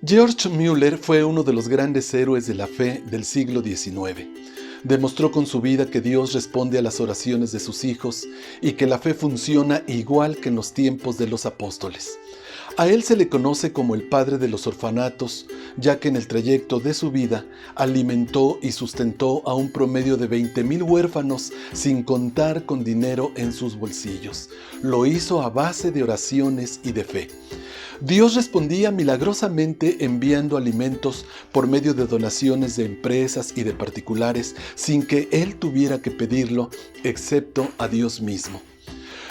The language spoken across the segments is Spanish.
George Mueller fue uno de los grandes héroes de la fe del siglo XIX. Demostró con su vida que Dios responde a las oraciones de sus hijos y que la fe funciona igual que en los tiempos de los apóstoles. A él se le conoce como el padre de los orfanatos, ya que en el trayecto de su vida alimentó y sustentó a un promedio de 20,000 huérfanos sin contar con dinero en sus bolsillos. Lo hizo a base de oraciones y de fe. Dios respondía milagrosamente enviando alimentos por medio de donaciones de empresas y de particulares sin que él tuviera que pedirlo, excepto a Dios mismo.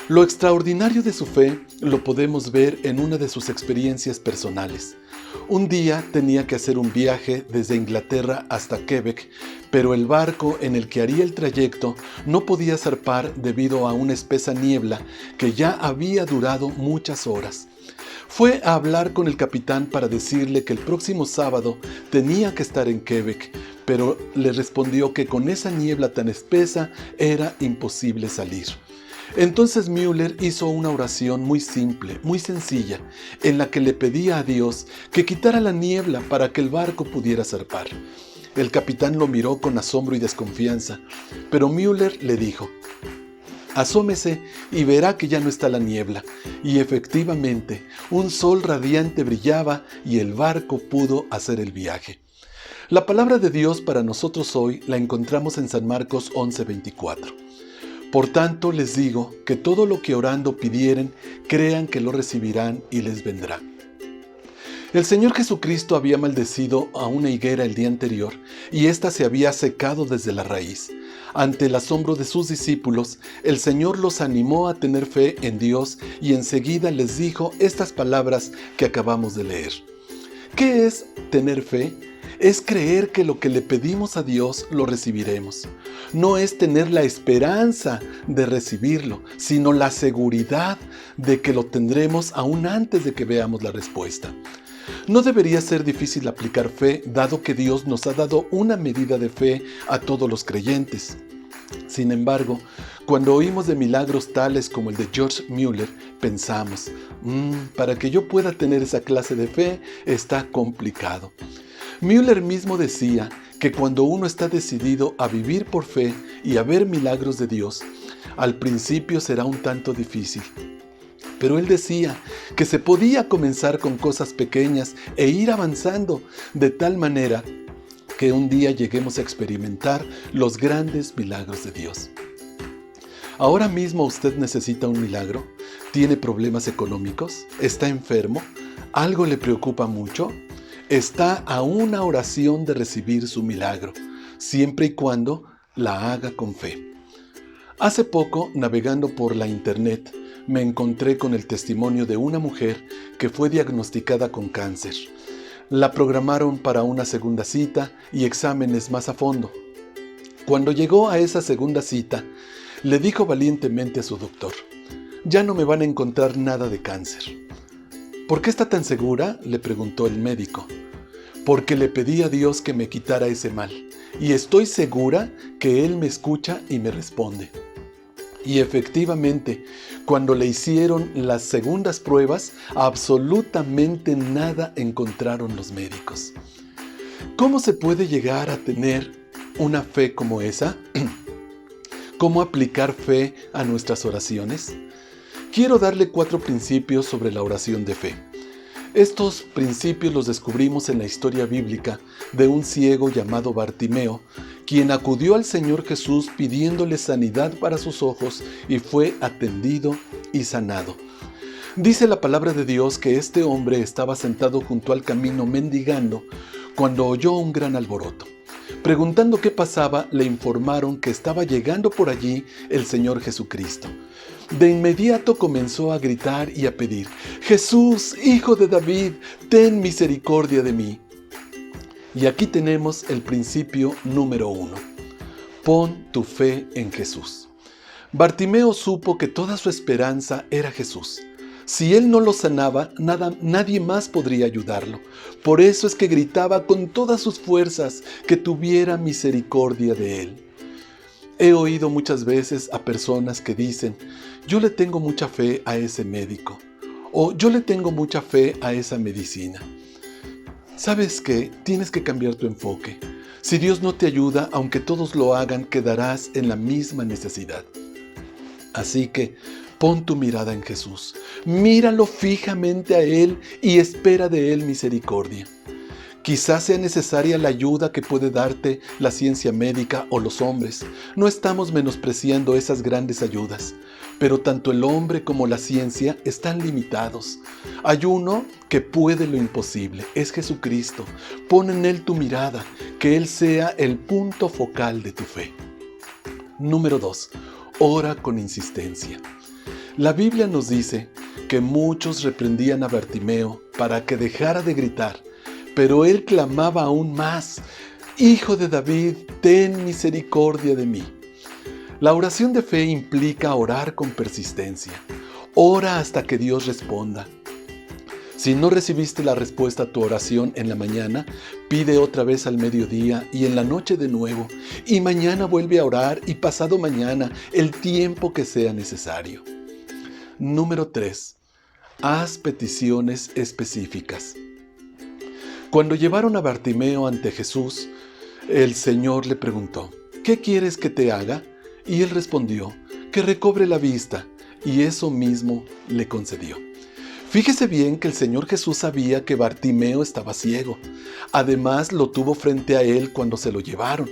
Lo extraordinario de su fe lo podemos ver en una de sus experiencias personales. Un día tenía que hacer un viaje desde Inglaterra hasta Quebec, pero el barco en el que haría el trayecto no podía zarpar debido a una espesa niebla que ya había durado muchas horas. Fue a hablar con el capitán para decirle que el próximo sábado tenía que estar en Quebec, pero le respondió que con esa niebla tan espesa era imposible salir. Entonces Mueller hizo una oración muy simple, muy sencilla, en la que le pedía a Dios que quitara la niebla para que el barco pudiera zarpar. El capitán lo miró con asombro y desconfianza, pero Mueller le dijo: «Asómese y verá que ya no está la niebla». Y efectivamente, un sol radiante brillaba y el barco pudo hacer el viaje. La palabra de Dios para nosotros hoy la encontramos en San Marcos 11:24. Por tanto les digo que todo lo que orando pidieren, crean que lo recibirán y les vendrá. El Señor Jesucristo había maldecido a una higuera el día anterior y ésta se había secado desde la raíz. Ante el asombro de sus discípulos, el Señor los animó a tener fe en Dios y enseguida les dijo estas palabras que acabamos de leer. ¿Qué es tener fe? Es creer que lo que le pedimos a Dios lo recibiremos. No es tener la esperanza de recibirlo, sino la seguridad de que lo tendremos aún antes de que veamos la respuesta. No debería ser difícil aplicar fe, dado que Dios nos ha dado una medida de fe a todos los creyentes. Sin embargo, cuando oímos de milagros tales como el de George Mueller, pensamos, para que yo pueda tener esa clase de fe está complicado. Mueller mismo decía que cuando uno está decidido a vivir por fe y a ver milagros de Dios, al principio será un tanto difícil. Pero él decía que se podía comenzar con cosas pequeñas e ir avanzando de tal manera que un día lleguemos a experimentar los grandes milagros de Dios. ¿Ahora mismo usted necesita un milagro? ¿Tiene problemas económicos? ¿Está enfermo? ¿Algo le preocupa mucho? Está a una oración de recibir su milagro, siempre y cuando la haga con fe. Hace poco, navegando por la internet, me encontré con el testimonio de una mujer que fue diagnosticada con cáncer. La programaron para una segunda cita y exámenes más a fondo. Cuando llegó a esa segunda cita, le dijo valientemente a su doctor: «Ya no me van a encontrar nada de cáncer». «¿Por qué está tan segura?», le preguntó el médico. «Porque le pedí a Dios que me quitara ese mal, y estoy segura que Él me escucha y me responde». Y efectivamente, cuando le hicieron las segundas pruebas, absolutamente nada encontraron los médicos. ¿Cómo se puede llegar a tener una fe como esa? ¿Cómo aplicar fe a nuestras oraciones? Quiero darle 4 principios sobre la oración de fe. Estos principios los descubrimos en la historia bíblica de un ciego llamado Bartimeo, quien acudió al Señor Jesús pidiéndole sanidad para sus ojos y fue atendido y sanado. Dice la palabra de Dios que este hombre estaba sentado junto al camino mendigando cuando oyó un gran alboroto. Preguntando qué pasaba, le informaron que estaba llegando por allí el Señor Jesucristo. De inmediato comenzó a gritar y a pedir: «Jesús, Hijo de David, ten misericordia de mí». Y aquí tenemos el principio número 1. Pon tu fe en Jesús. Bartimeo supo que toda su esperanza era Jesús. Si él no lo sanaba, nadie más podría ayudarlo. Por eso es que gritaba con todas sus fuerzas que tuviera misericordia de él. He oído muchas veces a personas que dicen: «Yo le tengo mucha fe a ese médico», o «Yo le tengo mucha fe a esa medicina». ¿Sabes qué? Tienes que cambiar tu enfoque. Si Dios no te ayuda, aunque todos lo hagan, quedarás en la misma necesidad. Así que pon tu mirada en Jesús. Míralo fijamente a Él y espera de Él misericordia. Quizás sea necesaria la ayuda que puede darte la ciencia médica o los hombres. No estamos menospreciando esas grandes ayudas, pero tanto el hombre como la ciencia están limitados. Hay uno que puede lo imposible, es Jesucristo. Pon en Él tu mirada, que Él sea el punto focal de tu fe. Número 2. Ora con insistencia. La Biblia nos dice que muchos reprendían a Bartimeo para que dejara de gritar, pero él clamaba aún más: Hijo de David, ten misericordia de mí. La oración de fe implica orar con persistencia. Ora hasta que Dios responda. Si no recibiste la respuesta a tu oración en la mañana, pide otra vez al mediodía y en la noche de nuevo, y mañana vuelve a orar y pasado mañana, el tiempo que sea necesario. Número 3. Haz peticiones específicas. Cuando llevaron a Bartimeo ante Jesús, el Señor le preguntó: ¿qué quieres que te haga? Y él respondió: que recobre la vista, y eso mismo le concedió. Fíjese bien que el Señor Jesús sabía que Bartimeo estaba ciego. Además, lo tuvo frente a él cuando se lo llevaron.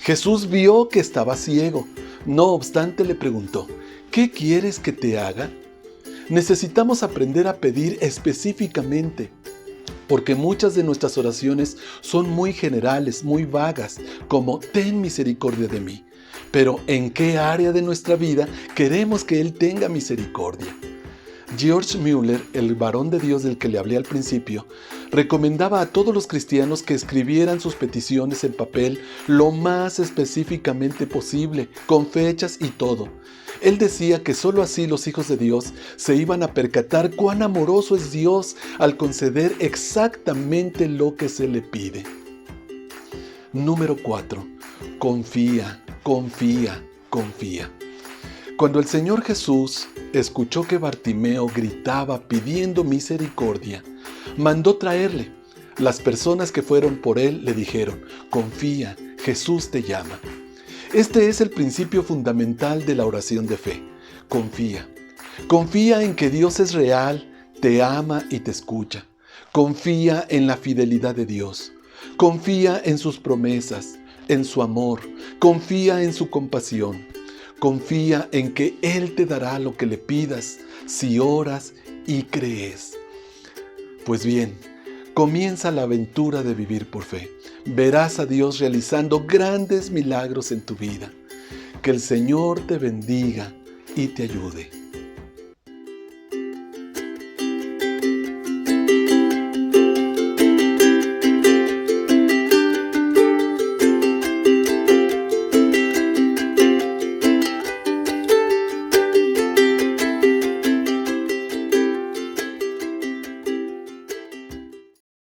Jesús vio que estaba ciego. No obstante, le preguntó: ¿qué quieres que te haga? Necesitamos aprender a pedir específicamente, porque muchas de nuestras oraciones son muy generales, muy vagas, como ten misericordia de mí. Pero ¿en qué área de nuestra vida queremos que Él tenga misericordia? George Mueller, el varón de Dios del que le hablé al principio, recomendaba a todos los cristianos que escribieran sus peticiones en papel lo más específicamente posible, con fechas y todo. Él decía que sólo así los hijos de Dios se iban a percatar cuán amoroso es Dios al conceder exactamente lo que se le pide. Número 4. Confía, confía, confía. Cuando el Señor Jesús escuchó que Bartimeo gritaba pidiendo misericordia, mandó traerle. Las personas que fueron por él le dijeron: confía, Jesús te llama. Este es el principio fundamental de la oración de fe. Confía. Confía en que Dios es real, te ama y te escucha. Confía en la fidelidad de Dios. Confía en sus promesas, en su amor. Confía en su compasión. Confía en que Él te dará lo que le pidas si oras y crees. Pues bien, comienza la aventura de vivir por fe. Verás a Dios realizando grandes milagros en tu vida. Que el Señor te bendiga y te ayude.